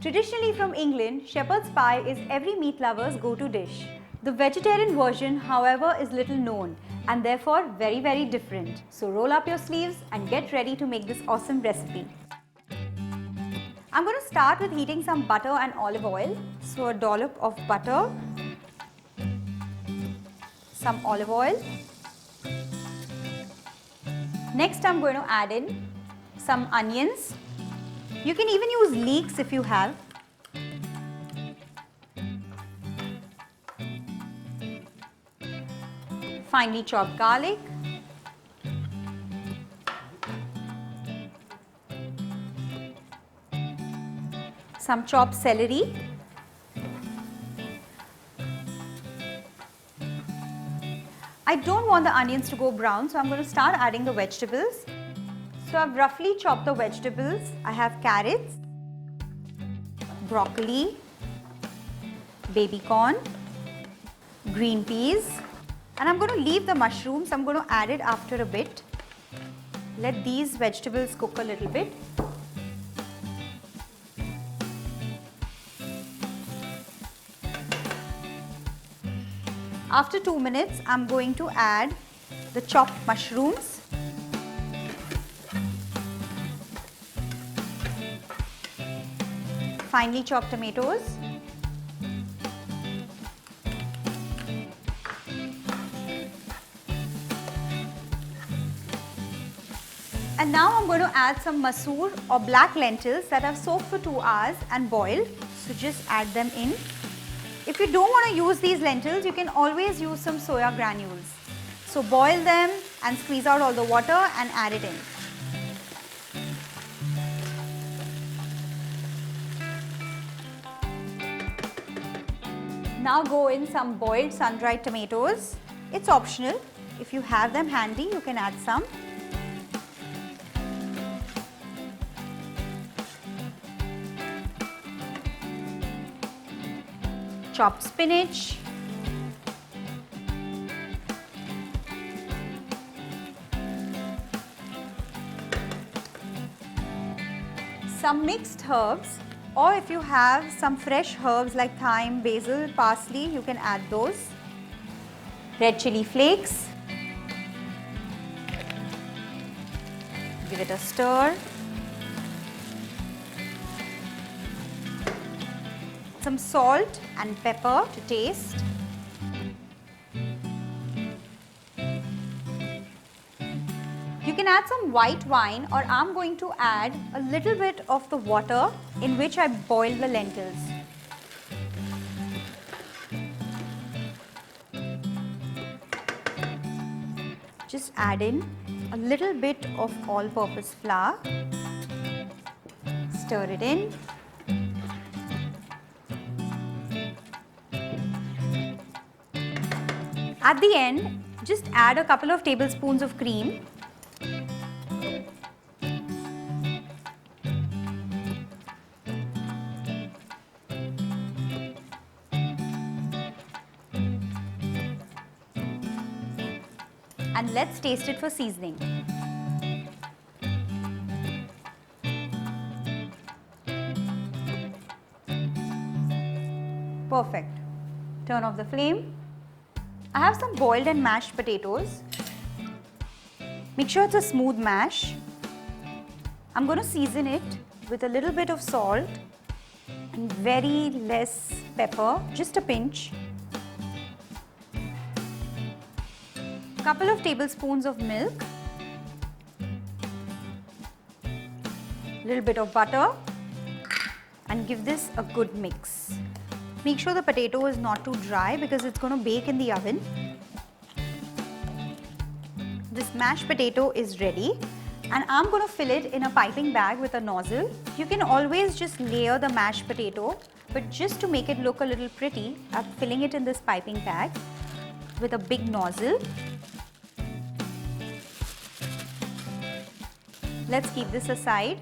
Traditionally from England, shepherd's pie is every meat lover's go-to dish. The vegetarian version, however, is little known and therefore very different. So roll up your sleeves and get ready to make this awesome recipe. I'm going to start with heating some butter and olive oil. So a dollop of butter, some olive oil. Next I'm going to add in some onions. You can even use leeks if you have. Finely chopped garlic. Some chopped celery. I don't want the onions to go brown, so I'm going to start adding the vegetables. So I've roughly chopped the vegetables. I have carrots, broccoli, baby corn, green peas, and I'm going to leave the mushrooms. I'm going to add it after a bit. Let these vegetables cook a little bit. After 2 minutes, I'm going to add the chopped mushrooms. Finely chopped tomatoes. And now I'm going to add some masoor or black lentils that I've soaked for 2 hours and boiled. So just add them in. If you don't want to use these lentils, you can always use some soya granules. So boil them and squeeze out all the water and add it in. Now go in some boiled sun-dried tomatoes. It's optional. If you have them handy, you can add some. Chopped spinach. Some mixed herbs, or if you have some fresh herbs like thyme, basil, parsley, you can add those. Red chili flakes. Give it a stir. Some salt and pepper to taste. You can add some white wine, or I'm going to add a little bit of the water in which I boiled the lentils. Just add in a little bit of all-purpose flour. Stir it in. At the end, just add a couple of tablespoons of cream. And let's taste it for seasoning. Perfect. Turn off the flame. I have some boiled and mashed potatoes. Make sure it's a smooth mash. I'm going to season it with a little bit of salt and very less pepper, just a pinch. Couple of tablespoons of milk. Little bit of butter, and give this a good mix. Make sure the potato is not too dry because it's going to bake in the oven. This mashed potato is ready, and I'm going to fill it in a piping bag with a nozzle. You can always just layer the mashed potato, but just to make it look a little pretty, I'm filling it in this piping bag with a big nozzle. Let's keep this aside.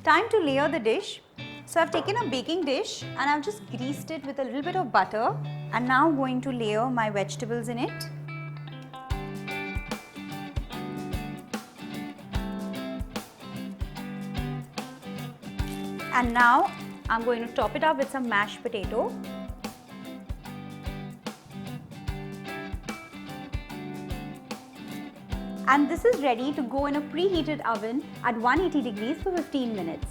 Time to layer the dish. So I've taken a baking dish and I've just greased it with a little bit of butter, and now going to layer my vegetables in it. And now I'm going to top it up with some mashed potato. And this is ready to go in a preheated oven at 180 degrees for 15 minutes.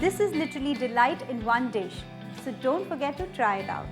This is literally delight in one dish, so don't forget to try it out.